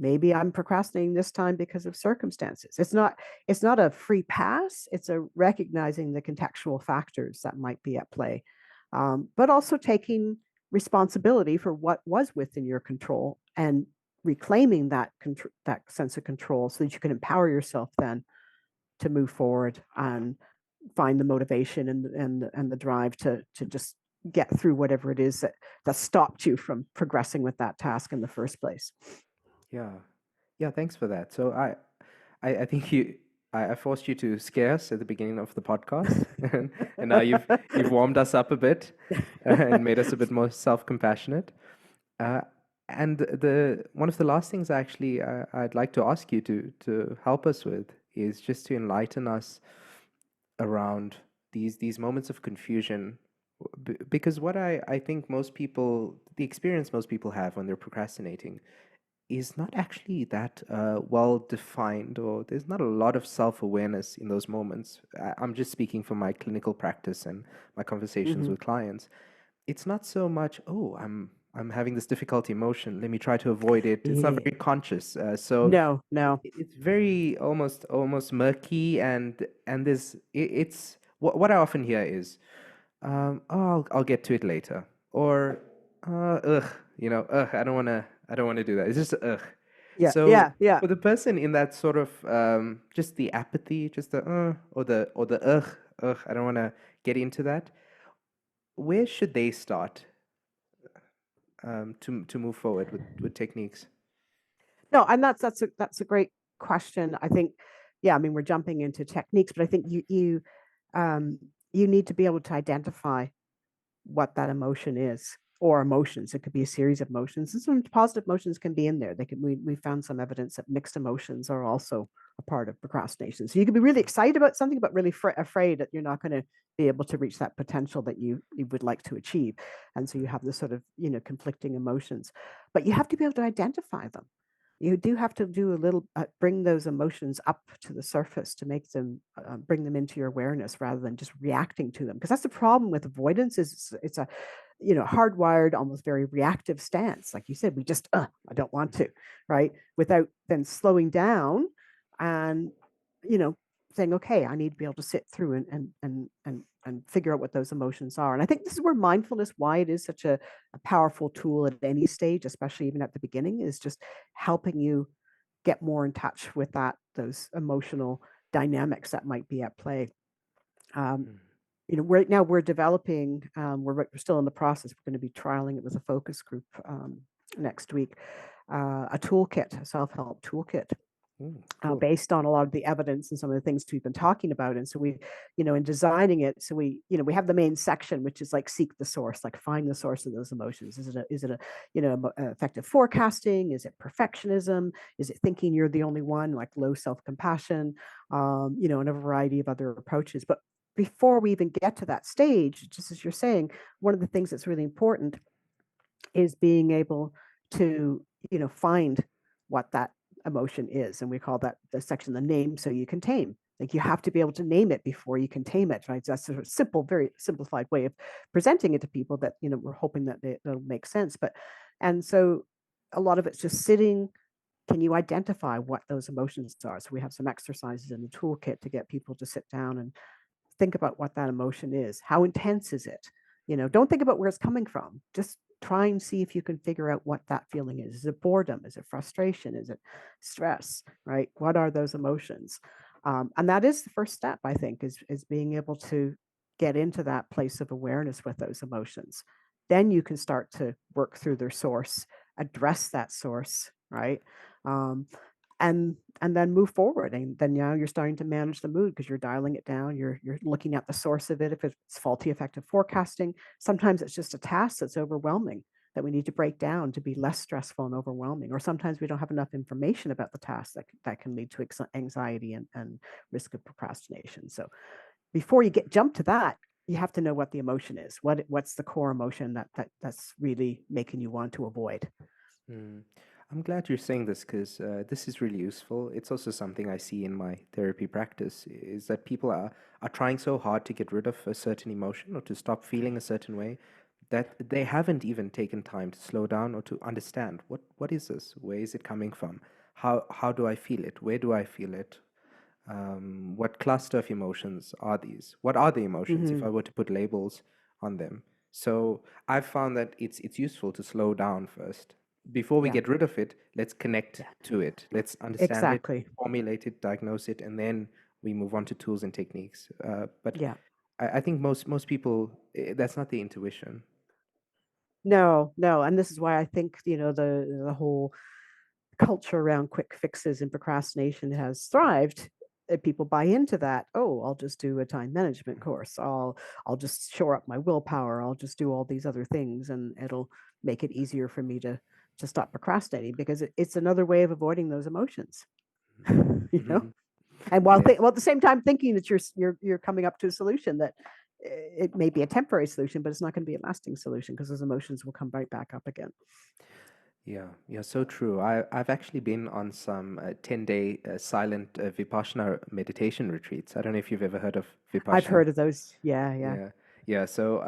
Maybe I'm procrastinating this time because of circumstances. It's not a free pass. It's a recognizing the contextual factors that might be at play, but also taking responsibility for what was within your control and reclaiming that sense of control so that you can empower yourself then to move forward and find the motivation and the drive to just get through whatever it is that stopped you from progressing with that task in the first place. Yeah. Yeah, thanks for that. So I think I forced you to scare us at the beginning of the podcast, and now you've warmed us up a bit and made us a bit more self-compassionate. Uh, and the one of the last things actually I'd like to ask you to help us with is just to enlighten us around these moments of confusion. Because what I think most people, the experience most people have when they're procrastinating is not actually that well defined, or there's not a lot of self awareness in those moments. I'm just speaking from my clinical practice and my conversations Hmm. with clients. It's not so much, oh, I'm having this difficult emotion. Let me try to avoid it. It's not Yeah. very conscious. So No, no. it's very almost murky, and it's what I often hear is, oh, I'll get to it later, or ugh, I don't wanna do that. It's just ugh. Yeah, So yeah, yeah. for the person in that sort of just the apathy, just the or the ugh, I don't want to get into that. Where should they start to move forward with techniques? No, and that's a great question. I think, yeah, I mean, we're jumping into techniques, but I think um you need to be able to identify what that emotion is, or emotions. It could be a series of emotions, and some positive emotions can be in there. We found some evidence that mixed emotions are also a part of procrastination. So you can be really excited about something but really afraid that you're not going to be able to reach that potential that you would like to achieve, and so you have this sort of conflicting emotions, but you have to be able to identify them. You do have to do a little bring those emotions up to the surface to make them bring them into your awareness rather than just reacting to them, because that's the problem with avoidance. Is it's a hardwired, almost very reactive stance. Like you said, we just, I don't want to, right? Without then slowing down and, you know, saying, okay, I need to be able to sit through and figure out what those emotions are. And I think this is where mindfulness, why it is such a powerful tool at any stage, especially even at the beginning, is just helping you get more in touch with those emotional dynamics that might be at play. Um, Mm. right now we're developing, we're still in the process. We're going to be trialing it with a focus group next week, a toolkit, a self-help toolkit, Cool. based on a lot of the evidence and some of the things we've been talking about. And so we, in designing it, so we have the main section, which is like seek the source, like find the source of those emotions. Is it a effective forecasting? Is it perfectionism? Is it thinking you're the only one, like low self-compassion? And a variety of other approaches. But before we even get to that stage, just as you're saying, one of the things that's really important is being able to, find what that emotion is. And we call that the section, the name so you can tame. Like you have to be able to name it before you can tame it, right? So that's sort of simple, very simplified way of presenting it to people that, we're hoping that it'll make sense. And so a lot of it's just sitting. Can you identify what those emotions are? So we have some exercises in the toolkit to get people to sit down and think about what that emotion is. How intense is it? Don't think about where it's coming from. Just try and see if you can figure out what that feeling is. Is it boredom? Is it frustration? Is it stress? Right? What are those emotions? And that is the first step, I think, is being able to get into that place of awareness with those emotions. Then you can start to work through their source, address that source, right? Um, and then move forward, and then now you're starting to manage the mood because you're dialing it down. You're looking at the source of it. If it's faulty effective forecasting, sometimes it's just a task that's overwhelming that we need to break down to be less stressful and overwhelming. Or sometimes we don't have enough information about the task that can lead to anxiety and risk of procrastination. So before you jump to that, you have to know what the emotion is. What's the core emotion that's really making you want to avoid. Mm. I'm glad you're saying this because this is really useful. It's also something I see in my therapy practice is that people are trying so hard to get rid of a certain emotion or to stop feeling a certain way that they haven't even taken time to slow down or to understand what is this? Where is it coming from? How do I feel it? Where do I feel it? What cluster of emotions are these? What are the emotions if Hmm. I were to put labels on them? So I've found that it's useful to slow down first. Before we Yeah, get rid of it, let's connect yeah, to it. Let's understand it, exactly. formulate it, diagnose it, and then we move on to tools and techniques. But Yeah. I think most people, that's not the intuition. No, no, and this is why I think, the whole culture around quick fixes and procrastination has thrived. People buy into that. Oh, I'll just do a time management course. I'll just shore up my willpower. I'll just do all these other things, and it'll make it easier for me to stop procrastinating because it's another way of avoiding those emotions. you know, Mhm. and Yes. while at the same time thinking that you're coming up to a solution that it may be a temporary solution, but it's not going to be a lasting solution because those emotions will come right back up again. Yeah, yeah, so true. I've actually been on some 10-day silent Vipassana meditation retreats. I don't know if you've ever heard of I've Vipassana. heard of those. Yeah, yeah. Yeah, yeah. So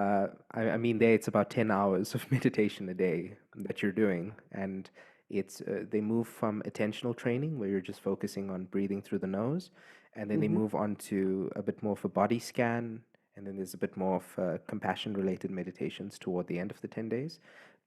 I mean, there it's about 10 hours of meditation a day that you're doing, and it's they move from attentional training where you're just focusing on breathing through the nose, and then they Hmm. move on to a bit more of a body scan, and then there's a bit more of compassion-related meditations toward the end of the 10 days.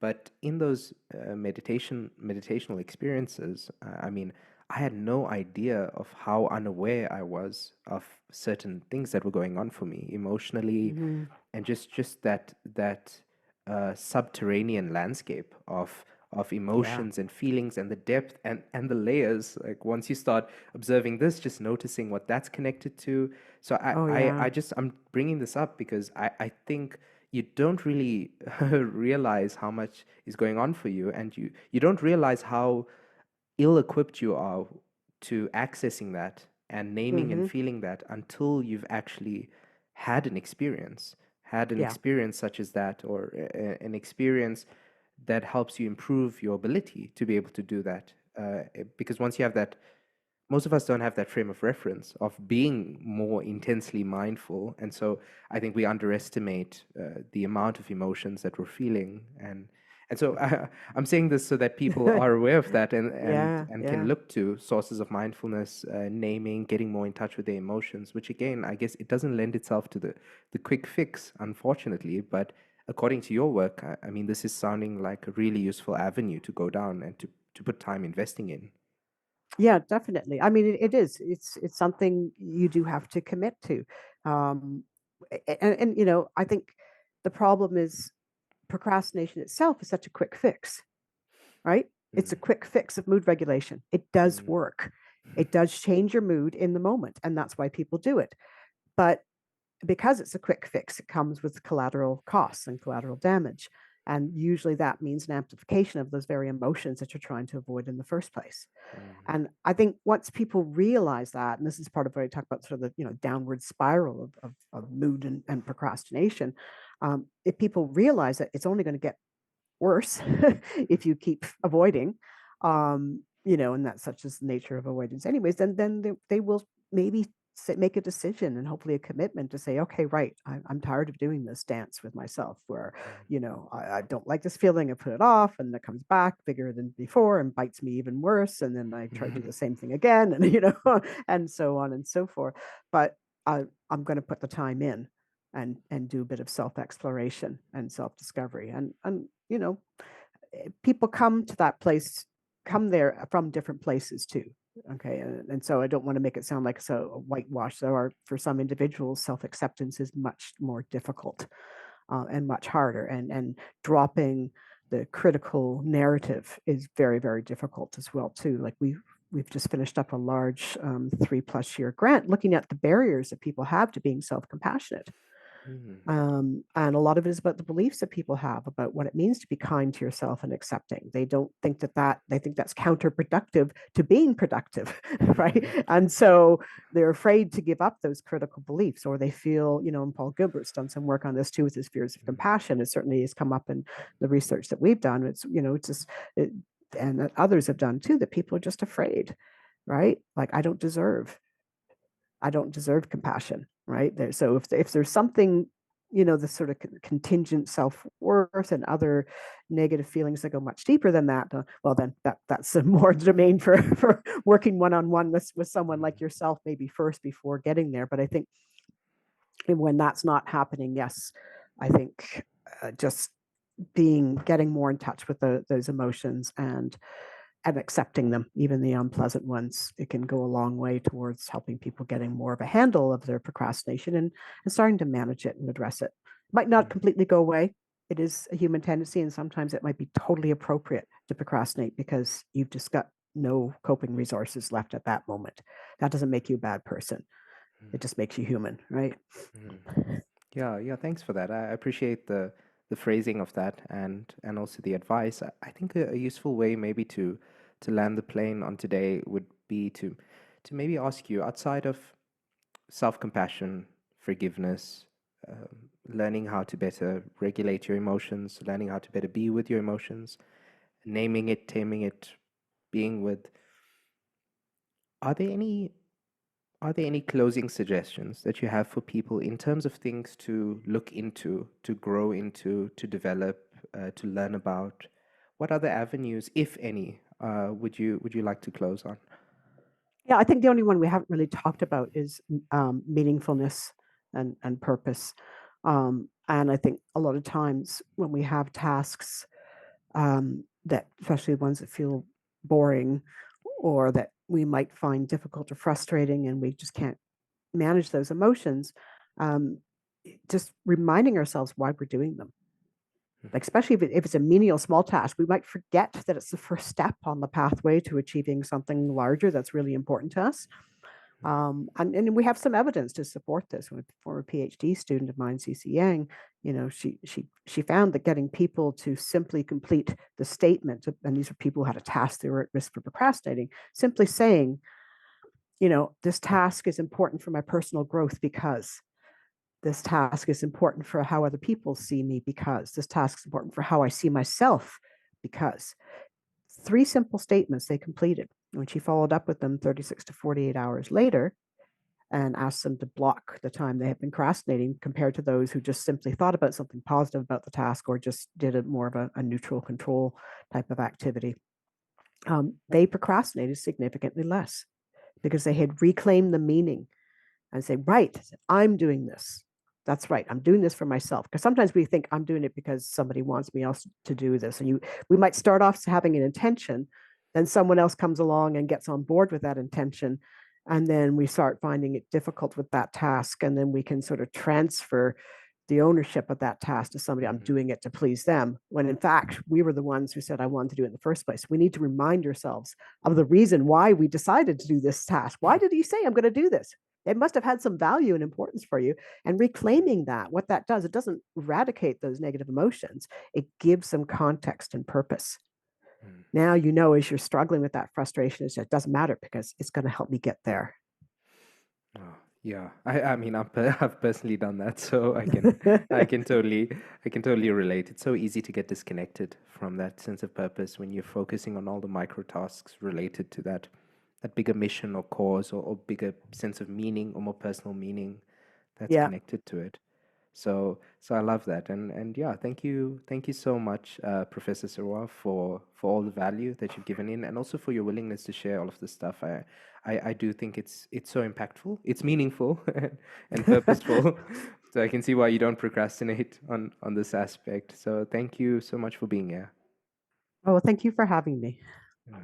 But in those meditational experiences, I mean, I had no idea of how unaware I was of certain things that were going on for me emotionally, Hmm. and just that subterranean landscape of Yeah. emotions and feelings and the depth and the layers. Like once you start observing this, just noticing what that's connected to. So Oh, yeah. I'm bringing this up because I think you don't really realize how much is going on for you, and you don't realize how ill-equipped you are to accessing that and naming and Hmm. feeling that until you've actually had an Yeah. experience such as that, or an experience that helps you improve your ability to be able to do that. Because once you have that most of us don't have that frame of reference of being more intensely mindful, and so I think we underestimate the amount of emotions that we're feeling, and so I'm saying this so that people are aware of that, Yeah, and can yeah. look to sources of mindfulness, naming, getting more in touch with their emotions, which again, I guess it doesn't lend itself to the quick fix, unfortunately, but according to your work, I mean, this is sounding like a really useful avenue to go down and to put time investing in. Yeah, definitely. I mean, it is. It's something you do have to commit to. Um, and I think the problem is procrastination itself is such a quick fix, right? It's a Mm, quick fix of mood regulation. It does mm, work. It does change your mood in the moment, and that's why people do it. But because it's a quick fix, it comes with collateral costs and collateral damage. And usually that means an amplification of those very emotions that you're trying to avoid in the first place. mm, And I think once people realize that, and this is part of what I talk about, sort of the downward spiral of mood and procrastination, if people realize that it's only going to get worse if you keep avoiding, and that's such as the nature of avoidance anyways, then they will maybe make a decision and hopefully a commitment to say, okay, right, I'm tired of doing this dance with myself where I don't like this feeling, I put it off and it comes back bigger than before and bites me even worse, and then I try to do mm. the same thing again, and and so on and so forth. But I'm going to put the time in and do a bit of self exploration and self discovery, and people come to that place, come there from different places too. Okay, and so I don't want to make it sound like so a whitewash. There are, for some individuals, self acceptance is much more difficult, and much harder, and dropping the critical narrative is very, very difficult as well too. Like we've just finished up a large 3+ year grant looking at the barriers that people have to being self compassionate, Mm, and a lot of it is about the beliefs that people have about what it means to be kind to yourself and accepting. They don't think they think that's counterproductive to being productive, right? And so they're afraid to give up those critical beliefs, or they feel, and Paul Gilbert's done some work on this too with his fears of compassion. It certainly has come up in the research that we've done. It's just, it, and that others have done too, that people are just afraid, right? Like, I don't deserve compassion, right? So if there's something, the sort of contingent self worth and other negative feelings that go much deeper than that, well, then that's a more domain for working one on one with someone like yourself, maybe first before getting there. But I think when that's not happening, yes, I think just getting more in touch with those emotions and accepting them, even the unpleasant ones, it can go a long way towards helping people getting more of a handle of their procrastination and starting to manage it and address it. It might not mm, completely go away. It is a human tendency, and sometimes it might be totally appropriate to procrastinate because you've just got no coping resources left at that moment. That doesn't make you a bad person. It just makes you human, right? mm. Yeah, yeah. Thanks for that. I appreciate the phrasing of that, and also the advice. I think a useful way maybe to land the plane on today would be to maybe ask you, outside of self-compassion, forgiveness, learning how to better regulate your emotions, learning how to better be with your emotions, naming it, taming it, being with. Are there any Are there any closing suggestions that you have for people in terms of things to look into, to grow into, to develop, to learn about? What other avenues, if any, would you like to close on? Yeah, I think the only one we haven't really talked about is meaningfulness and purpose. And I think a lot of times when we have tasks, that, especially ones that feel boring or that we might find difficult or frustrating, and we just can't manage those emotions, um, just reminding ourselves why we're doing them. Like, especially if it's a menial small task, we might forget that it's the first step on the pathway to achieving something larger that's really important to us. And we have some evidence to support this. When a former PhD student of mine, CC Yang, she found that getting people to simply complete the statement, and these are people who had a task they were at risk for procrastinating, simply saying, this task is important for my personal growth because this task is important for how other people see me, because this task is important for how I see myself, because three simple statements they completed. When she followed up with them 36 to 48 hours later and asked them to block the time they had been procrastinating compared to those who just simply thought about something positive about the task or just did it more of a neutral control type of activity, they procrastinated significantly less because they had reclaimed the meaning and say, right, I'm doing this. That's right. I'm doing this for myself. Because sometimes we think I'm doing it because somebody wants me else to do this. And we might start off having an intention, then someone else comes along and gets on board with that intention. And then we start finding it difficult with that task. And then we can sort of transfer the ownership of that task to somebody. I'm doing it to please them. When in fact, we were the ones who said, I wanted to do it in the first place. We need to remind ourselves of the reason why we decided to do this task. Why did you say I'm going to do this? It must have had some value and importance for you. And reclaiming that, what that does, it doesn't eradicate those negative emotions. It gives them context and purpose. Mm. Now, you know, as you're struggling with that frustration, it doesn't matter because it's going to help me get there. Oh, yeah. I mean, I've personally done that, so I can totally relate. It's so easy to get disconnected from that sense of purpose when you're focusing on all the micro tasks related to that bigger mission or cause or bigger sense of meaning or more personal meaning that's Yeah. connected to it. So I love that, and yeah, thank you so much, Professor Sarwar, for all the value that you've given in, and also for your willingness to share all of this stuff. I do think it's so impactful, it's meaningful, and purposeful. So I can see why you don't procrastinate on this aspect. So thank you so much for being here. Oh, well, thank you for having me.